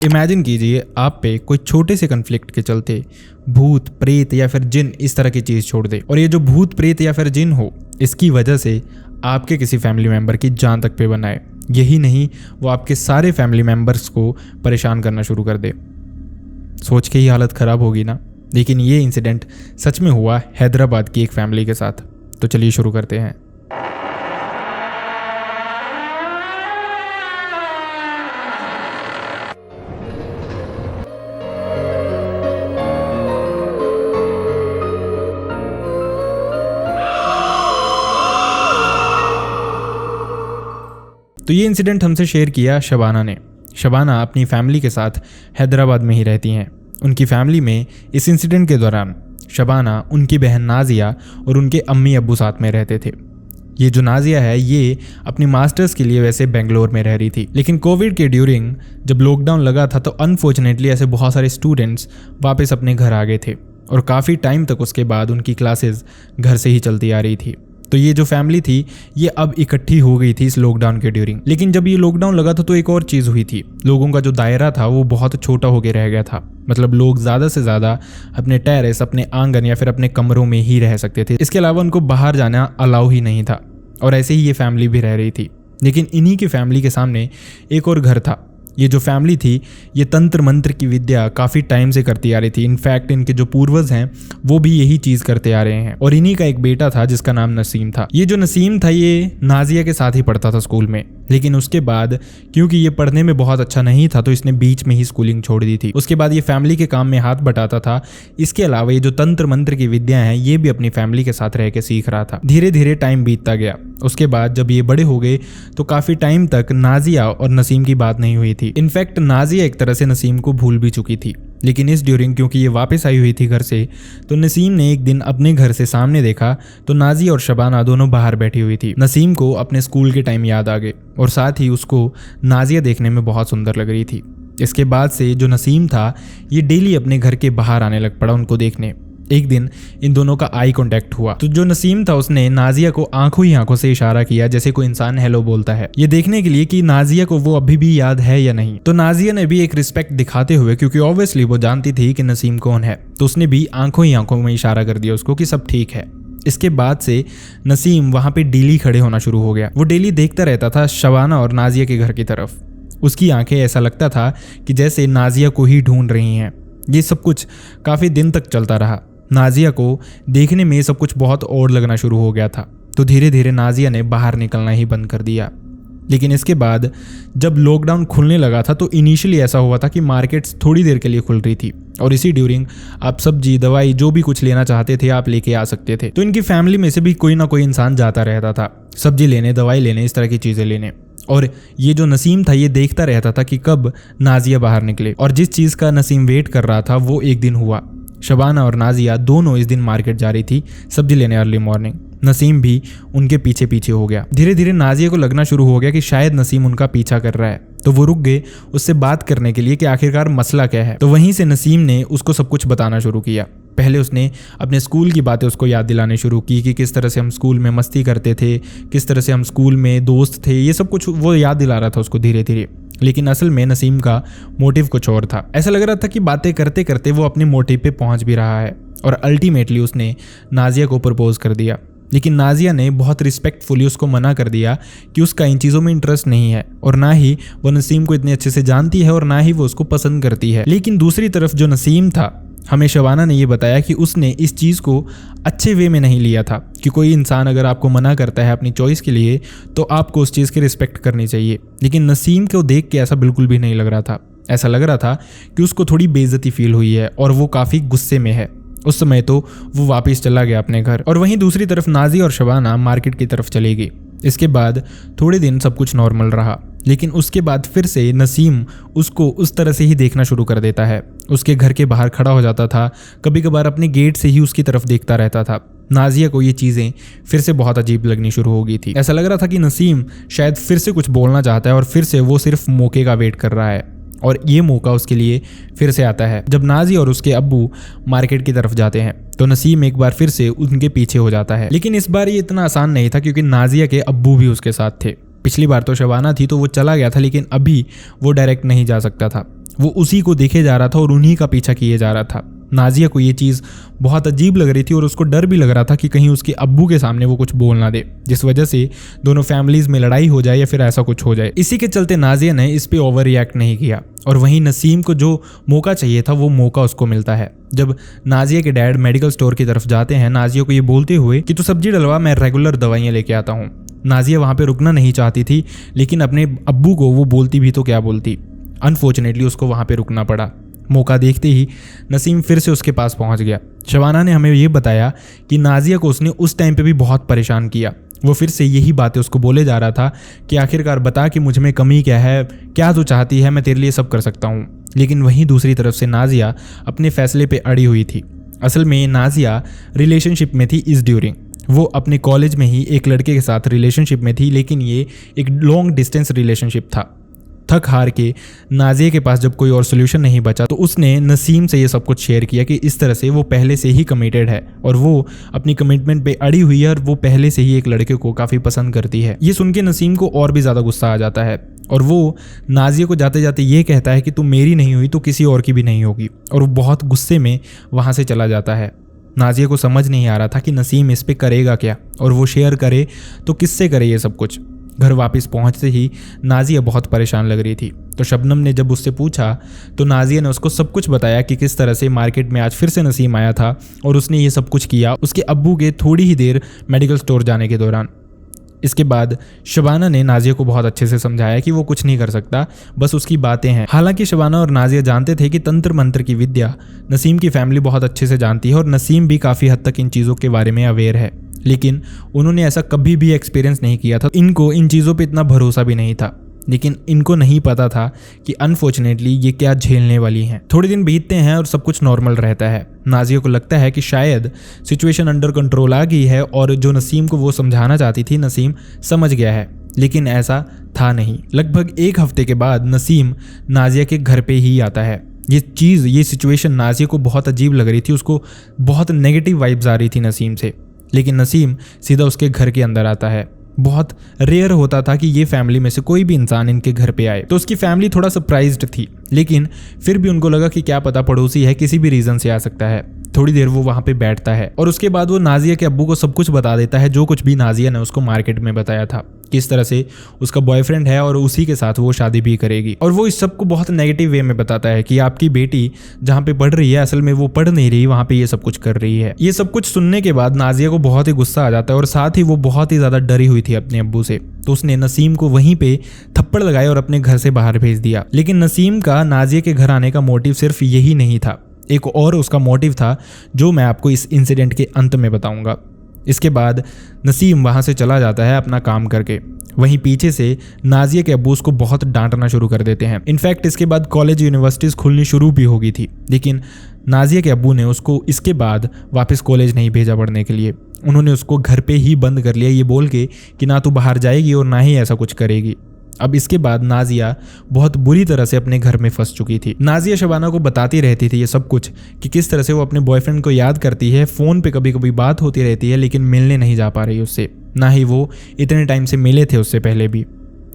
Imagine कीजिए आप पे कोई छोटे से कन्फ्लिक्ट के चलते भूत प्रेत या फिर जिन इस तरह की चीज़ छोड़ दे, और ये जो भूत प्रेत या फिर जिन हो इसकी वजह से आपके किसी फैमिली मेम्बर की जान तक पे बनाए। यही नहीं, वो आपके सारे फैमिली मेम्बर्स को परेशान करना शुरू कर दे। सोच के ही हालत ख़राब होगी ना। लेकिन ये इंसिडेंट सच में हुआ हैदराबाद की एक फैमिली के साथ। तो चलिए शुरू करते हैं। तो ये इंसिडेंट हमसे शेयर किया शबाना ने। शबाना अपनी फैमिली के साथ हैदराबाद में ही रहती हैं। उनकी फैमिली में इस इंसिडेंट के दौरान शबाना, उनकी बहन नाजिया और उनके अम्मी अब्बू साथ में रहते थे। ये जो नाजिया है ये अपनी मास्टर्स के लिए वैसे बेंगलोर में रह रही थी, लेकिन कोविड के ड्यूरिंग जब लॉकडाउन लगा था तो अनफॉर्चुनेटली ऐसे बहुत सारे स्टूडेंट्स वापस अपने घर आ गए थे और काफ़ी टाइम तक उसके बाद उनकी क्लासेस घर से ही चलती आ रही थी। तो ये जो फैमिली थी ये अब इकट्ठी हो गई थी इस लॉकडाउन के ड्यूरिंग। लेकिन जब ये लॉकडाउन लगा था तो एक और चीज़ हुई थी, लोगों का जो दायरा था वो बहुत छोटा होकर रह गया था। मतलब लोग ज़्यादा से ज़्यादा अपने टेरेस, अपने आंगन या फिर अपने कमरों में ही रह सकते थे। इसके अलावा उनको बाहर जाना अलाउ ही नहीं था। और ऐसे ही ये फैमिली भी रह रही थी। लेकिन इन्हीं की फैमिली के सामने एक और घर था। ये जो फैमिली थी ये तंत्र मंत्र की विद्या काफ़ी टाइम से करती आ रही थी। इनफैक्ट इनके जो पूर्वज हैं वो भी यही चीज़ करते आ रहे हैं। और इन्हीं का एक बेटा था जिसका नाम नसीम था। ये जो नसीम था ये नाजिया के साथ ही पढ़ता था स्कूल में, लेकिन उसके बाद क्योंकि ये पढ़ने में बहुत अच्छा नहीं था तो इसने बीच में ही स्कूलिंग छोड़ दी थी। उसके बाद ये फैमिली के काम में हाथ बटाता था। इसके अलावा ये जो तंत्र मंत्र की विद्या हैं ये भी अपनी फैमिली के साथ रह के सीख रहा था। धीरे धीरे टाइम बीतता गया। उसके बाद जब ये बड़े हो गए तो काफ़ी टाइम तक नाजिया और नसीम की बात नहीं हुई थी। इनफैक्ट नाजिया एक तरह से नसीम को भूल भी चुकी थी। लेकिन इस ड्यूरिंग क्योंकि ये वापस आई हुई थी घर से, तो नसीम ने एक दिन अपने घर से सामने देखा तो नाजिया और शबाना दोनों बाहर बैठी हुई थी। नसीम को अपने स्कूल के टाइम याद आ गए और साथ ही उसको नाजिया देखने में बहुत सुंदर लग रही थी। इसके बाद से जो नसीम था ये डेली अपने घर के बाहर आने लग पड़ा उनको देखने। एक दिन इन दोनों का आई कांटेक्ट हुआ तो जो नसीम था उसने नाजिया को आंखों ही आंखों से इशारा किया, जैसे कोई इंसान हेलो बोलता है, ये देखने के लिए कि नाजिया को वो अभी भी याद है या नहीं। तो नाजिया ने भी एक रिस्पेक्ट दिखाते हुए, क्योंकि ऑब्वियसली वो जानती थी कि नसीम कौन है, तो उसने भी आंखों ही आंखों में इशारा कर दिया उसको कि सब ठीक है। इसके बाद से नसीम वहां पे डेली खड़े होना शुरू हो गया। वो डेली देखता रहता था शबाना और नाजिया के घर की तरफ। उसकी आंखें ऐसा लगता था कि जैसे नाजिया को ही ढूंढ रही हैं। ये सब कुछ काफ़ी दिन तक चलता रहा। नाजिया को देखने में सब कुछ बहुत और लगना शुरू हो गया था। तो धीरे धीरे नाजिया ने बाहर निकलना ही बंद कर दिया। लेकिन इसके बाद जब लॉकडाउन खुलने लगा था तो इनिशियली ऐसा हुआ था कि मार्केट्स थोड़ी देर के लिए खुल रही थी और इसी ड्यूरिंग आप सब्जी, दवाई, जो भी कुछ लेना चाहते थे आप लेके आ सकते थे। तो इनकी फैमिली में से भी कोई ना कोई इंसान जाता रहता था सब्जी लेने, दवाई लेने, इस तरह की चीज़ें लेने। और ये जो नसीम था ये देखता रहता था कि कब नाजिया बाहर निकले। और जिस चीज़ का नसीम वेट कर रहा था वो एक दिन हुआ। शबाना और नाजिया दोनों इस दिन मार्केट जा रही थी सब्जी लेने अर्ली मॉर्निंग। नसीम भी उनके पीछे पीछे हो गया। धीरे धीरे नाजिया को लगना शुरू हो गया कि शायद नसीम उनका पीछा कर रहा है। तो वो रुक गए उससे बात करने के लिए कि आखिरकार मसला क्या है। तो वहीं से नसीम ने उसको सब कुछ बताना शुरू किया। पहले उसने अपने स्कूल की बातें उसको याद दिलाने शुरू की कि किस तरह से हम स्कूल में मस्ती करते थे, किस तरह से हम स्कूल में दोस्त थे, ये सब कुछ वो याद दिला रहा था उसको धीरे धीरे। लेकिन असल में नसीम का मोटिव कुछ और था। ऐसा लग रहा था कि बातें करते करते वो अपने मोटिव पे पहुंच भी रहा है। और अल्टीमेटली उसने नाजिया को प्रपोज कर दिया। लेकिन नाजिया ने बहुत रिस्पेक्टफुली उसको मना कर दिया कि उसका इन चीज़ों में इंटरेस्ट नहीं है और ना ही वो नसीम को इतने अच्छे से जानती है और ना ही वो उसको पसंद करती है। लेकिन दूसरी तरफ जो नसीम था, हमें शबाना ने ये बताया कि उसने इस चीज़ को अच्छे वे में नहीं लिया था कि कोई इंसान अगर आपको मना करता है अपनी चॉइस के लिए तो आपको उस चीज़ की रिस्पेक्ट करनी चाहिए। लेकिन नसीम को देख के ऐसा बिल्कुल भी नहीं लग रहा था। ऐसा लग रहा था कि उसको थोड़ी बेइज्जती फील हुई है और वो काफ़ी गुस्से में है। उस समय तो वो वापस चला गया अपने घर। और वहीं दूसरी तरफ नाजिया और शबाना मार्केट की तरफ चली गई। इसके बाद थोड़े दिन सब कुछ नॉर्मल रहा। लेकिन उसके बाद फिर से नसीम उसको उस तरह से ही देखना शुरू कर देता है। उसके घर के बाहर खड़ा हो जाता था, कभी कभार अपने गेट से ही उसकी तरफ देखता रहता था। नाजिया को ये चीज़ें फिर से बहुत अजीब लगनी शुरू हो गई थी। ऐसा लग रहा था कि नसीम शायद फिर से कुछ बोलना चाहता है और फिर से वो सिर्फ मौके का वेट कर रहा है। और ये मौका उसके लिए फिर से आता है जब नाजिया और उसके अब्बू मार्केट की तरफ जाते हैं। तो नसीम एक बार फिर से उनके पीछे हो जाता है। लेकिन इस बार ये इतना आसान नहीं था क्योंकि नाजिया के अब्बू भी उसके साथ थे। पिछली बार तो शबाना थी तो वो चला गया था, लेकिन अभी वो डायरेक्ट नहीं जा सकता था। वो उसी को देखे जा रहा था और उन्हीं का पीछा किए जा रहा था। नाजिया को ये चीज़ बहुत अजीब लग रही थी और उसको डर भी लग रहा था कि कहीं उसके अब्बू के सामने वो कुछ बोल ना दे, जिस वजह से दोनों फैमिलीज में लड़ाई हो जाए या फिर ऐसा कुछ हो जाए। इसी के चलते नाजिया ने इस पे ओवर रिएक्ट नहीं किया और वहीं नसीम को जो मौका चाहिए था वो मौका उसको मिलता है। जब नाजिया के डैड मेडिकल स्टोर की तरफ जाते हैं नाजिया को ये बोलते हुए कि तू सब्जी डलवा, मैं रेगुलर दवाइयाँ लेके आता हूँ। नाजिया वहाँ पे रुकना नहीं चाहती थी, लेकिन अपने अब्बू को वो बोलती भी तो क्या बोलती। अनफॉर्चुनेटली उसको वहाँ पे रुकना पड़ा। मौका देखते ही नसीम फिर से उसके पास पहुंच गया। शबाना ने हमें ये बताया कि नाजिया को उसने उस टाइम पे भी बहुत परेशान किया। वो फिर से यही बातें उसको बोले जा रहा था कि आखिरकार बता कि मुझ में कमी क्या है, क्या तू चाहती है, मैं तेरे लिए सब कर सकता हूँ। लेकिन वहीं दूसरी तरफ से नाजिया अपने फैसले पे अड़ी हुई थी। असल में नाजिया रिलेशनशिप में थी इस ड्यूरिंग। वो अपने कॉलेज में ही एक लड़के के साथ रिलेशनशिप में थी, लेकिन ये एक लॉन्ग डिस्टेंस रिलेशनशिप था। थक हार के नाजिया के पास जब कोई और सोल्यूशन नहीं बचा तो उसने नसीम से ये सब कुछ शेयर किया कि इस तरह से वो पहले से ही कमिटेड है और वो अपनी कमिटमेंट पे अड़ी हुई है और वो पहले से ही एक लड़के को काफ़ी पसंद करती है। ये सुन के नसीम को और भी ज़्यादा गुस्सा आ जाता है और वो नाजिया को जाते जाते ये कहता है कि तू मेरी नहीं हुई तो किसी और की भी नहीं होगी, और वो बहुत गुस्से में वहाँ से चला जाता है। नाजिया को समझ नहीं आ रहा था कि नसीम इस पे करेगा क्या, और वो शेयर करे तो किससे करे ये सब कुछ। घर वापस पहुंचते ही नाजिया बहुत परेशान लग रही थी, तो शबनम ने जब उससे पूछा तो नाजिया ने उसको सब कुछ बताया कि किस तरह से मार्केट में आज फिर से नसीम आया था और उसने ये सब कुछ किया उसके अब्बू के थोड़ी ही देर मेडिकल स्टोर जाने के दौरान। इसके बाद शबाना ने नाजिया को बहुत अच्छे से समझाया कि वो कुछ नहीं कर सकता, बस उसकी बातें हैं। हालांकि शबाना और नाजिया जानते थे कि तंत्र मंत्र की विद्या नसीम की फैमिली बहुत अच्छे से जानती है और नसीम भी काफ़ी हद तक इन चीज़ों के बारे में अवेयर है, लेकिन उन्होंने ऐसा कभी भी एक्सपीरियंस नहीं किया था। इनको इन चीज़ों पे इतना भरोसा भी नहीं था, लेकिन इनको नहीं पता था कि अनफॉर्चुनेटली ये क्या झेलने वाली हैं। थोड़े दिन बीतते हैं और सब कुछ नॉर्मल रहता है। नाजिया को लगता है कि शायद सिचुएशन अंडर कंट्रोल आ गई है और जो नसीम को वो समझाना चाहती थी नसीम समझ गया है, लेकिन ऐसा था नहीं। लगभग एक हफ्ते के बाद नसीम नाजिया के घर पे ही आता है। ये सिचुएशन नाजिया को बहुत अजीब लग रही थी, उसको बहुत नेगेटिव वाइब्स आ रही थी नसीम से, लेकिन नसीम सीधा उसके घर के अंदर आता है। बहुत रेयर होता था कि ये फैमिली में से कोई भी इंसान इनके घर पे आए, तो उसकी फैमिली थोड़ा सरप्राइज्ड थी, लेकिन फिर भी उनको लगा कि क्या पता पड़ोसी है, किसी भी रीज़न से आ सकता है। थोड़ी देर वो वहाँ पे बैठता है और उसके बाद वो नाजिया के अब्बू को सब कुछ बता देता है, जो कुछ भी नाजिया ने उसको मार्केट में बताया था, किस तरह से उसका बॉयफ्रेंड है और उसी के साथ वो शादी भी करेगी। और वो इस सब को बहुत नेगेटिव वे में बताता है कि आपकी बेटी जहाँ पे पढ़ रही है असल में वो पढ़ नहीं रही, वहाँ पे ये सब कुछ कर रही है। ये सब कुछ सुनने के बाद नाजिया को बहुत ही गुस्सा आ जाता है और साथ ही वो बहुत ही ज़्यादा डरी हुई थी अपने अब्बू से, तो उसने नसीम को वहीं पे थप्पड़ लगाए और अपने घर से बाहर भेज दिया। लेकिन नसीम का नाजिया के घर आने का मोटिव सिर्फ यही नहीं था, एक और उसका मोटिव था जो मैं आपको इस इंसिडेंट के अंत में बताऊंगा। इसके बाद नसीम वहाँ से चला जाता है अपना काम करके। वहीं पीछे से नाजिया के अब्बू उसको बहुत डांटना शुरू कर देते हैं। इनफैक्ट इसके बाद कॉलेज यूनिवर्सिटीज़ खुलनी शुरू भी हो गई थी, लेकिन नाजिया के अब्बू ने उसको इसके बाद वापस कॉलेज नहीं भेजा पढ़ने के लिए। उन्होंने उसको घर पे ही बंद कर लिया, ये बोल के कि ना तो बाहर जाएगी और ना ही ऐसा कुछ करेगी। अब इसके बाद नाजिया बहुत बुरी तरह से अपने घर में फंस चुकी थी। नाजिया शबाना को बताती रहती थी ये सब कुछ कि किस तरह से वो अपने बॉयफ्रेंड को याद करती है, फ़ोन पे कभी कभी बात होती रहती है, लेकिन मिलने नहीं जा पा रही उससे, ना ही वो इतने टाइम से मिले थे उससे पहले भी।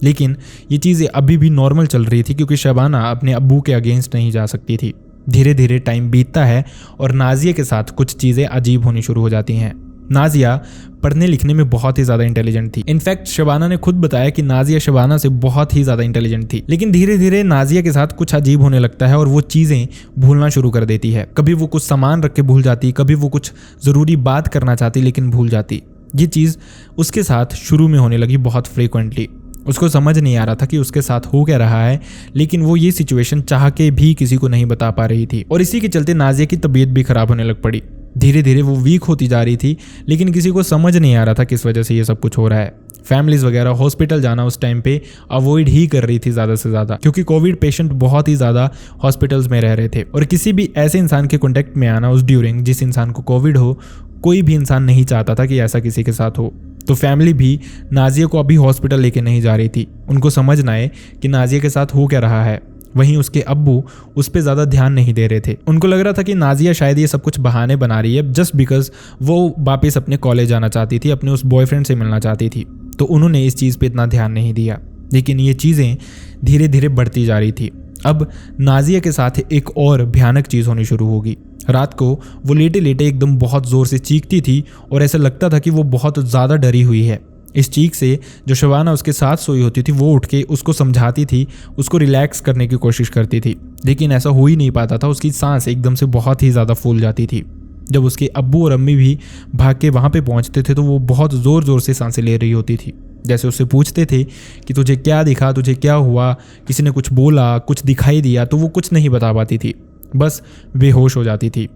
लेकिन ये चीज़ें अभी भी नॉर्मल चल रही थी क्योंकि शबाना अपने अब्बू के अगेंस्ट नहीं जा सकती थी। धीरे धीरे टाइम बीतता है और नाजिया के साथ कुछ चीज़ें अजीब होनी शुरू हो जाती हैं। नाजिया पढ़ने लिखने में बहुत ही ज़्यादा इंटेलिजेंट थी। इनफैक्ट शबाना ने खुद बताया कि नाजिया शबाना से बहुत ही ज़्यादा इंटेलिजेंट थी, लेकिन धीरे धीरे नाजिया के साथ कुछ अजीब होने लगता है और वो चीज़ें भूलना शुरू कर देती है। कभी वो कुछ सामान रख के भूल जाती, कभी वो कुछ ज़रूरी बात करना चाहती लेकिन भूल जाती। ये चीज़ उसके साथ शुरू में होने लगी बहुत फ्रीक्वेंटली। उसको समझ नहीं आ रहा था कि उसके साथ हो क्या रहा है, लेकिन वो ये सिचुएशन चाह के भी किसी को नहीं बता पा रही थी और इसी के चलते नाजिया की तबीयत भी खराब होने लग पड़ी। धीरे धीरे वो वीक होती जा रही थी, लेकिन किसी को समझ नहीं आ रहा था किस वजह से ये सब कुछ हो रहा है। फैमिलीज़ वगैरह हॉस्पिटल जाना उस टाइम पे अवॉइड ही कर रही थी ज़्यादा से ज़्यादा, क्योंकि कोविड पेशेंट बहुत ही ज़्यादा हॉस्पिटल्स में रह रहे थे और किसी भी ऐसे इंसान के कॉन्टेक्ट में आना उस ड्यूरिंग जिस इंसान को कोविड हो, कोई भी इंसान नहीं चाहता था कि ऐसा किसी के साथ हो। तो फैमिली भी नाजिया को अभी हॉस्पिटल लेके नहीं जा रही थी, उनको समझना है कि नाजिया के साथ हो क्या रहा है। वहीं उसके अब्बू उस पर ज़्यादा ध्यान नहीं दे रहे थे। उनको लग रहा था कि नाजिया शायद ये सब कुछ बहाने बना रही है जस्ट बिकॉज वो वापस अपने कॉलेज जाना चाहती थी, अपने उस बॉयफ्रेंड से मिलना चाहती थी, तो उन्होंने इस चीज़ पे इतना ध्यान नहीं दिया। लेकिन ये चीज़ें धीरे धीरे बढ़ती जा रही थी। अब नाजिया के साथ एक और भयानक चीज़ होनी शुरू होगी। रात को वो लेटे लेटे एकदम बहुत ज़ोर से चीखती थी और ऐसा लगता था कि वो बहुत ज़्यादा डरी हुई है। इस चीख से जो शबाना उसके साथ सोई होती थी वो उठ के उसको समझाती थी, उसको रिलैक्स करने की कोशिश करती थी, लेकिन ऐसा हो ही नहीं पाता था। उसकी सांस एकदम से बहुत ही ज़्यादा फूल जाती थी। जब उसके अब्बू और अम्मी भी भाग के वहाँ पे पहुँचते थे तो वो बहुत ज़ोर ज़ोर से सांसें ले रही होती थी। जैसे उससे पूछते थे कि तुझे क्या दिखा, तुझे क्या हुआ, किसी ने कुछ बोला, कुछ दिखाई दिया, तो वो कुछ नहीं बता पाती थी, बस बेहोश हो जाती थी।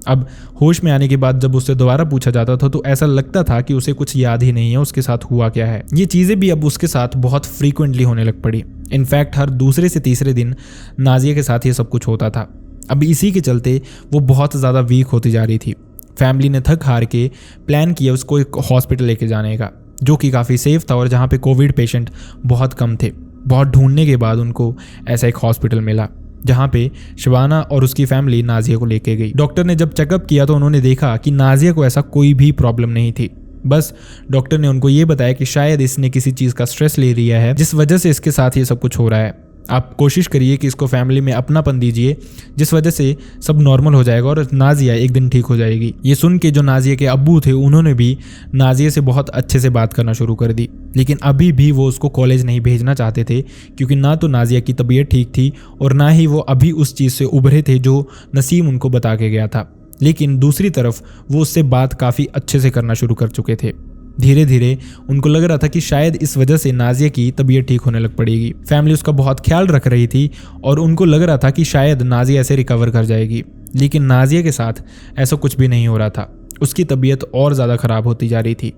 अब होश में आने के बाद जब उससे दोबारा पूछा जाता था तो ऐसा लगता था कि उसे कुछ याद ही नहीं है उसके साथ हुआ क्या है। ये चीज़ें भी अब उसके साथ बहुत फ्रीक्वेंटली होने लग पड़ी। इनफैक्ट हर दूसरे से तीसरे दिन नाजिया के साथ ये सब कुछ होता था। अब इसी के चलते वो बहुत ज़्यादा वीक होती जा रही थी। फैमिली ने थक हार के प्लान किया उसको एक हॉस्पिटल लेके जाने का, जो कि काफ़ी सेफ था और जहाँ पे कोविड पेशेंट बहुत कम थे। बहुत ढूंढने के बाद उनको ऐसा एक हॉस्पिटल मिला जहाँ पे शबाना और उसकी फैमिली नाजिया को लेके गई। डॉक्टर ने जब चेकअप किया तो उन्होंने देखा कि नाजिया को ऐसा कोई भी प्रॉब्लम नहीं थी। बस डॉक्टर ने उनको ये बताया कि शायद इसने किसी चीज़ का स्ट्रेस ले लिया है जिस वजह से इसके साथ ये सब कुछ हो रहा है। आप कोशिश करिए कि इसको फैमिली में अपनापन दीजिए, जिस वजह से सब नॉर्मल हो जाएगा और नाजिया एक दिन ठीक हो जाएगी। ये सुन के जो नाजिया के अब्बू थे उन्होंने भी नाजिया से बहुत अच्छे से बात करना शुरू कर दी, लेकिन अभी भी वो उसको कॉलेज नहीं भेजना चाहते थे क्योंकि ना तो नाजिया की तबीयत ठीक थी और ना ही वो अभी उस चीज़ से उभरे थे जो नसीम उनको बता के गया था। लेकिन दूसरी तरफ वो उससे बात काफ़ी अच्छे से करना शुरू कर चुके थे। धीरे धीरे उनको लग रहा था कि शायद इस वजह से नाजिया की तबीयत ठीक होने लग पड़ेगी। फैमिली उसका बहुत ख्याल रख रही थी और उनको लग रहा था कि शायद नाजिया ऐसे रिकवर कर जाएगी, लेकिन नाजिया के साथ ऐसा कुछ भी नहीं हो रहा था। उसकी तबीयत और ज़्यादा ख़राब होती जा रही थी।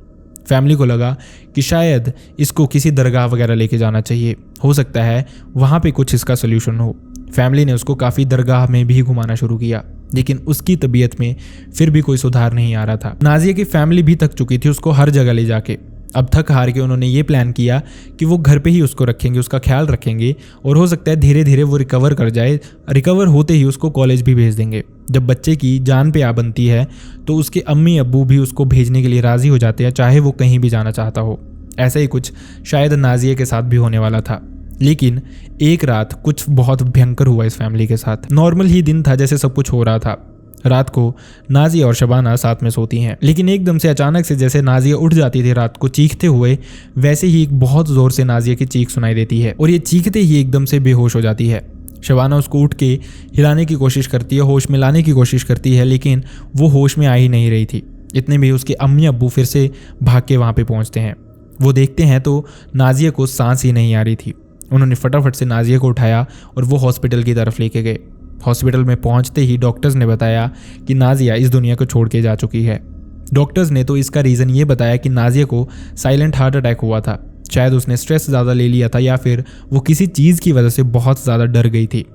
फैमिली को लगा कि शायद इसको किसी दरगाह वगैरह लेके जाना चाहिए, हो सकता है वहाँ पे कुछ इसका सोल्यूशन हो। फैमिली ने उसको काफ़ी दरगाह में भी घुमाना शुरू किया, लेकिन उसकी तबीयत में फिर भी कोई सुधार नहीं आ रहा था। नाजिया की फैमिली भी थक चुकी थी उसको हर जगह ले जाके। अब थक हार के उन्होंने ये प्लान किया कि वो घर पे ही उसको रखेंगे, उसका ख्याल रखेंगे और हो सकता है धीरे धीरे वो रिकवर कर जाए। रिकवर होते ही उसको कॉलेज भी भेज देंगे। जब बच्चे की जान पे आ बनती है तो उसके अम्मी अब्बू भी उसको भेजने के लिए राज़ी हो जाते हैं, चाहे वो कहीं भी जाना चाहता हो। ऐसा ही कुछ शायद नाजिया के साथ भी होने वाला था। लेकिन एक रात कुछ बहुत भयंकर हुआ इस फैमिली के साथ। नॉर्मल ही दिन था, जैसे सब कुछ हो रहा था। रात को नाजिया और शबाना साथ में सोती हैं, लेकिन एकदम से अचानक से जैसे नाजिया उठ जाती थी रात को चीखते हुए, वैसे ही एक बहुत ज़ोर से नाजिया की चीख सुनाई देती है और ये चीखते ही एकदम से बेहोश हो जाती है। शबाना उसको उठ के हिलाने की कोशिश करती है, होश में लाने की कोशिश करती है, लेकिन वो होश में आ ही नहीं रही थी। इतने में उसके अम्मी अब्बू फिर से भाग के वहाँ पे पहुँचते हैं। वो देखते हैं तो नाजिया को सांस ही नहीं आ रही थी। उन्होंने फटाफट से नाजिया को उठाया और वो हॉस्पिटल की तरफ लेके गए। हॉस्पिटल में पहुंचते ही डॉक्टर्स ने बताया कि नाजिया इस दुनिया को छोड़ के जा चुकी है। डॉक्टर्स ने तो इसका रीज़न ये बताया कि नाजिया को साइलेंट हार्ट अटैक हुआ था। शायद उसने स्ट्रेस ज़्यादा ले लिया था या फिर वो किसी चीज़ की वजह से बहुत ज़्यादा डर गई थी।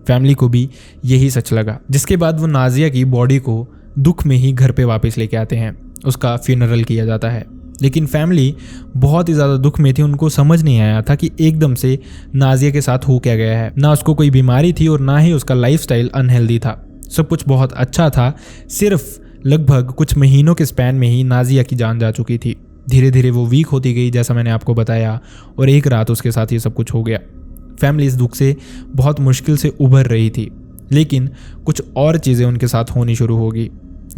फैमिली को भी यही सच लगा, जिसके बाद वो नाजिया की बॉडी को दुख में ही घर पे वापस लेके आते हैं। उसका फ्यूनरल किया जाता है, लेकिन फैमिली बहुत ही ज़्यादा दुख में थी। उनको समझ नहीं आया था कि एकदम से नाजिया के साथ हो क्या गया है। ना उसको कोई बीमारी थी और ना ही उसका लाइफस्टाइल अनहेल्दी था। सब कुछ बहुत अच्छा था। सिर्फ लगभग कुछ महीनों के स्पैन में ही नाजिया की जान जा चुकी थी। धीरे धीरे वो वीक होती गई, जैसा मैंने आपको बताया, और एक रात उसके साथ ये सब कुछ हो गया। फैमिली इस दुख से बहुत मुश्किल से उभर रही थी, लेकिन कुछ और चीज़ें उनके साथ होनी शुरू होगी।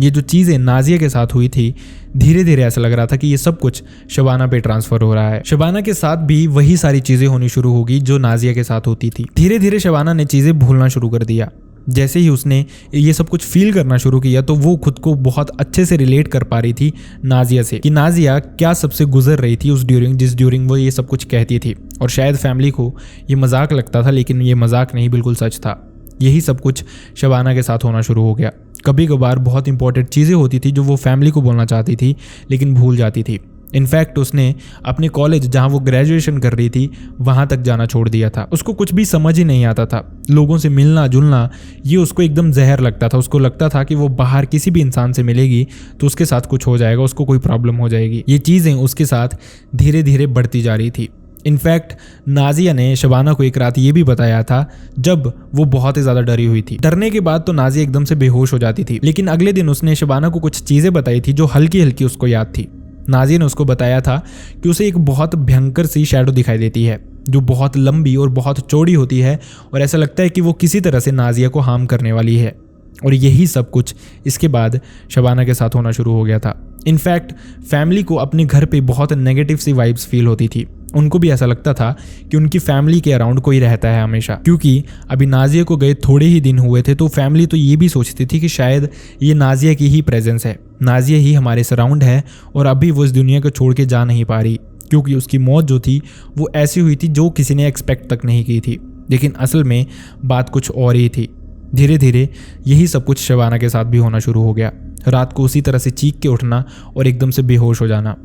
ये जो चीज़ें नाजिया के साथ हुई थी, धीरे धीरे ऐसा लग रहा था कि ये सब कुछ शबाना पे ट्रांसफ़र हो रहा है। शबाना के साथ भी वही सारी चीज़ें होनी शुरू होगी जो नाजिया के साथ होती थी। धीरे धीरे शबाना ने चीज़ें भूलना शुरू कर दिया। जैसे ही उसने ये सब कुछ फील करना शुरू किया तो वो खुद को बहुत अच्छे से रिलेट कर पा रही थी नाजिया से, कि नाजिया क्या सबसे गुजर रही थी उस जिस ड्यूरिंग वो ये सब कुछ कहती थी। और शायद फैमिली को ये मजाक लगता था, लेकिन ये मजाक नहीं, बिल्कुल सच था। यही सब कुछ शबाना के साथ होना शुरू हो गया। कभी कभार बहुत इंपॉर्टेंट चीज़ें होती थी जो वो फैमिली को बोलना चाहती थी लेकिन भूल जाती थी। इनफैक्ट उसने अपने कॉलेज जहाँ वो ग्रेजुएशन कर रही थी वहाँ तक जाना छोड़ दिया था। उसको कुछ भी समझ ही नहीं आता था। लोगों से मिलना जुलना ये उसको एकदम जहर लगता था। उसको लगता था कि वो बाहर किसी भी इंसान से मिलेगी तो उसके साथ कुछ हो जाएगा, उसको कोई प्रॉब्लम हो जाएगी। ये चीज़ें उसके साथ धीरे धीरे बढ़ती जा रही थी। इनफैक्ट नाजिया ने शबाना को एक रात ये भी बताया था जब वो बहुत ही ज़्यादा डरी हुई थी। डरने के बाद तो नाजिया एकदम से बेहोश हो जाती थी, लेकिन अगले दिन उसने शबाना को कुछ चीज़ें बताई थी जो हल्की हल्की उसको याद थी। नाजिया ने उसको बताया था कि उसे एक बहुत भयंकर सी शैडो दिखाई देती है जो बहुत लंबी और बहुत चौड़ी होती है और ऐसा लगता है कि वो किसी तरह से नाजिया को हार्म करने वाली है। और यही सब कुछ इसके बाद शबाना के साथ होना शुरू हो गया था। इनफैक्ट फैमिली को अपने घर पे बहुत नेगेटिव सी वाइब्स फील होती थी। उनको भी ऐसा लगता था कि उनकी फैमिली के अराउंड कोई रहता है हमेशा, क्योंकि अभी नाजिया को गए थोड़े ही दिन हुए थे। तो फैमिली तो ये भी सोचती थी कि शायद ये नाजिया की ही प्रेजेंस है, नाजिया ही हमारे सराउंड है और अभी वो इस दुनिया को छोड़ के जा नहीं पा रही, क्योंकि उसकी मौत जो थी वो ऐसी हुई थी जो किसी ने एक्सपेक्ट तक नहीं की थी। लेकिन असल में बात कुछ और ही थी। धीरे धीरे यही सब कुछ शबाना के साथ भी होना शुरू हो गया। रात को उसी तरह से चीख के उठना और एकदम से बेहोश हो जाना।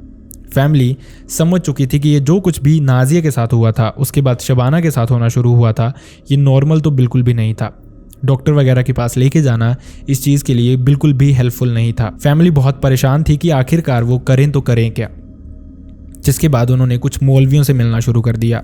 फैमिली समझ चुकी थी कि ये जो कुछ भी नाजिया के साथ हुआ था, उसके बाद शबाना के साथ होना शुरू हुआ था, ये नॉर्मल तो बिल्कुल भी नहीं था। डॉक्टर वगैरह के पास लेके जाना इस चीज़ के लिए बिल्कुल भी हेल्पफुल नहीं था। फैमिली बहुत परेशान थी कि आखिरकार वो करें तो करें क्या। जिसके बाद उन्होंने कुछ मौलवियों से मिलना शुरू कर दिया।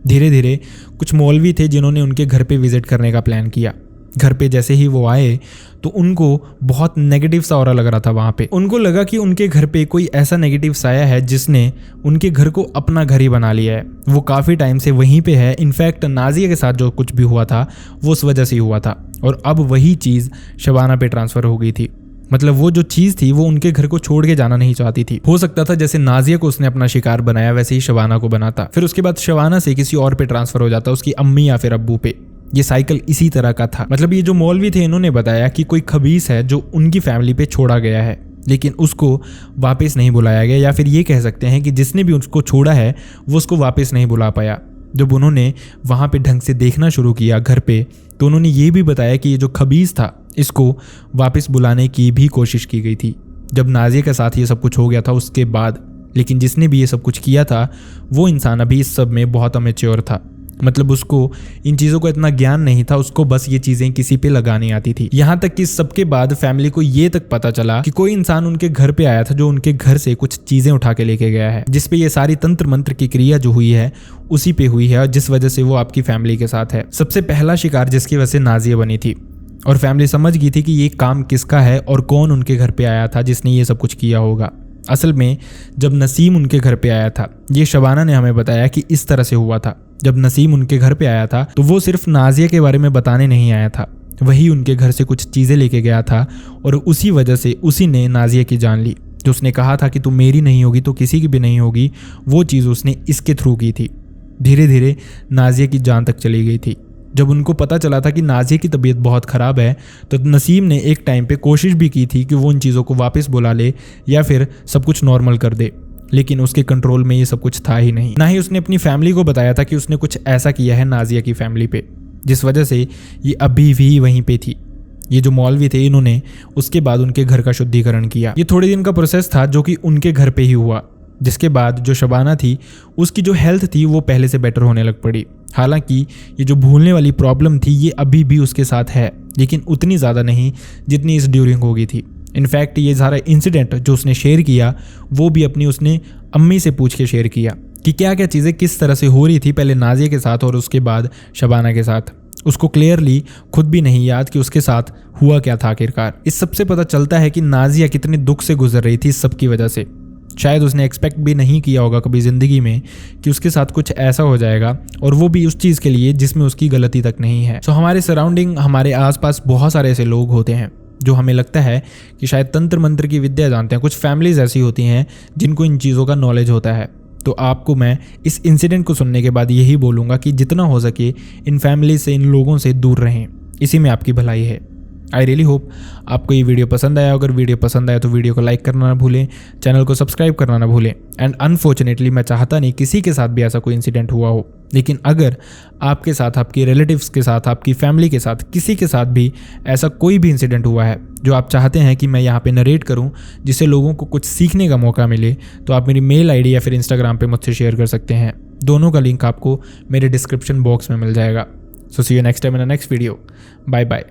धीरे धीरे कुछ मौलवी थे जिन्होंने उनके घर पे विजिट करने का प्लान किया। घर पे जैसे ही वो आए तो उनको बहुत नेगेटिव सा ऑरा लग रहा था वहाँ पे। उनको लगा कि उनके घर पे कोई ऐसा नेगेटिव साया है जिसने उनके घर को अपना घर ही बना लिया है। वो काफ़ी टाइम से वहीं पे है। इनफैक्ट नाजिया के साथ जो कुछ भी हुआ था वो उस वजह से ही हुआ था और अब वही चीज़ शबाना पे ट्रांसफ़र हो गई थी। मतलब वो जो चीज़ थी वो उनके घर को छोड़ के जाना नहीं चाहती थी। हो सकता था जैसे नाजिया को उसने अपना शिकार बनाया वैसे ही शबाना को बनाता, फिर उसके बाद शबाना से किसी और पे ट्रांसफ़र हो जाता, उसकी अम्मी या फिर अब्बू पे। ये साइकिल इसी तरह का था। मतलब ये जो मौलवी थे इन्होंने बताया कि कोई खबीस है जो उनकी फैमिली पे छोड़ा गया है, लेकिन उसको वापस नहीं बुलाया गया, या फिर ये कह सकते हैं कि जिसने भी उसको छोड़ा है वो उसको वापस नहीं बुला पाया। जब उन्होंने वहाँ पे ढंग से देखना शुरू किया घर पे, तो उन्होंने ये भी बताया कि ये जो खबीस था इसको वापस बुलाने की भी कोशिश की गई थी जब नाजिया के साथ ये सब कुछ हो गया था उसके बाद। लेकिन जिसने भी ये सब कुछ किया था वो इंसान अभी इस सब में बहुत अमेच्योर था। मतलब उसको इन चीज़ों का इतना ज्ञान नहीं था, उसको बस ये चीज़ें किसी पे लगानी आती थी। यहाँ तक कि सबके बाद फैमिली को ये तक पता चला कि कोई इंसान उनके घर पे आया था जो उनके घर से कुछ चीज़ें उठा के लेके गया है, जिसपे ये सारी तंत्र मंत्र की क्रिया जो हुई है उसी पे हुई है और जिस वजह से वो आपकी फैमिली के साथ है। सबसे पहला शिकार जिसकी वजह से नाजिया बनी थी और फैमिली समझ गई थी कि ये काम किसका है और कौन उनके घर पे आया था जिसने ये सब कुछ किया होगा। असल में जब नसीम उनके घर पे आया था, ये शबाना ने हमें बताया कि इस तरह से हुआ था। जब नसीम उनके घर पे आया था तो वो सिर्फ नाजिया के बारे में बताने नहीं आया था, वही उनके घर से कुछ चीज़ें लेके गया था और उसी वजह से उसी ने नाजिया की जान ली। जो उसने कहा था कि तू मेरी नहीं होगी तो किसी की भी नहीं होगी, वो चीज़ उसने इसके थ्रू की थी। धीरे धीरे नाजिया की जान तक चली गई थी। जब उनको पता चला था कि नाजिया की तबीयत बहुत ख़राब है तो नसीम ने एक टाइम पे कोशिश भी की थी कि वो उन चीज़ों को वापस बुला ले या फिर सब कुछ नॉर्मल कर दे, लेकिन उसके कंट्रोल में ये सब कुछ था ही नहीं। ना ही उसने अपनी फैमिली को बताया था कि उसने कुछ ऐसा किया है नाजिया की फैमिली पे, जिस वजह से ये अभी भी वहीं पे थी। ये जो मौलवी थे इन्होंने उसके बाद उनके घर का शुद्धिकरण किया। ये थोड़े दिन का प्रोसेस था जो कि उनके घर पे ही हुआ, जिसके बाद जो शबाना थी उसकी जो हेल्थ थी वो पहले से बेटर होने लग पड़ी। हालांकि ये जो भूलने वाली प्रॉब्लम थी ये अभी भी उसके साथ है, लेकिन उतनी ज़्यादा नहीं जितनी इस ड्यूरिंग हो गई थी। इनफैक्ट ये सारा इंसिडेंट जो उसने शेयर किया वो भी अपनी उसने अम्मी से पूछ के शेयर किया कि क्या क्या चीज़ें किस तरह से हो रही थी पहले नाजिया के साथ और उसके बाद शबाना के साथ। उसको क्लियरली खुद भी नहीं याद कि उसके साथ हुआ क्या था आखिरकार। इस सबसे पता चलता है कि नाजिया कितने दुख से गुजर रही थी इस सब की वजह से। शायद उसने एक्सपेक्ट भी नहीं किया होगा कभी ज़िंदगी में कि उसके साथ कुछ ऐसा हो जाएगा, और वो भी उस चीज़ के लिए जिसमें उसकी गलती तक नहीं है। सो हमारे सराउंडिंग, हमारे आसपास बहुत सारे ऐसे लोग होते हैं जो हमें लगता है कि शायद तंत्र मंत्र की विद्या जानते हैं। कुछ फैमिलीज़ ऐसी होती हैं जिनको इन चीज़ों का नॉलेज होता है। तो आपको मैं इस इंसिडेंट को सुनने के बाद यही बोलूँगा कि जितना हो सके इन फैमिली से, इन लोगों से दूर रहें, इसी में आपकी भलाई है। आई रियली होप आपको ये वीडियो पसंद आया। अगर वीडियो पसंद आया तो वीडियो को लाइक करना ना भूलें, चैनल को सब्सक्राइब करना ना भूलें। एंड अनफॉर्चुनेटली मैं चाहता नहीं किसी के साथ भी ऐसा कोई इंसिडेंट हुआ हो, लेकिन अगर आपके साथ, आपके रिलेटिव्स के साथ, आपकी फैमिली के साथ, किसी के साथ भी ऐसा कोई भी इंसिडेंट हुआ है जो आप चाहते हैं कि मैं यहाँ पे नरेट करूँ जिससे लोगों को कुछ सीखने का मौका मिले, तो आप मेरी मेल आईडी या फिर इंस्टाग्राम पे मुझसे शेयर कर सकते हैं। दोनों का लिंक आपको मेरे डिस्क्रिप्शन बॉक्स में मिल जाएगा। So see you next time in the next video. Bye bye.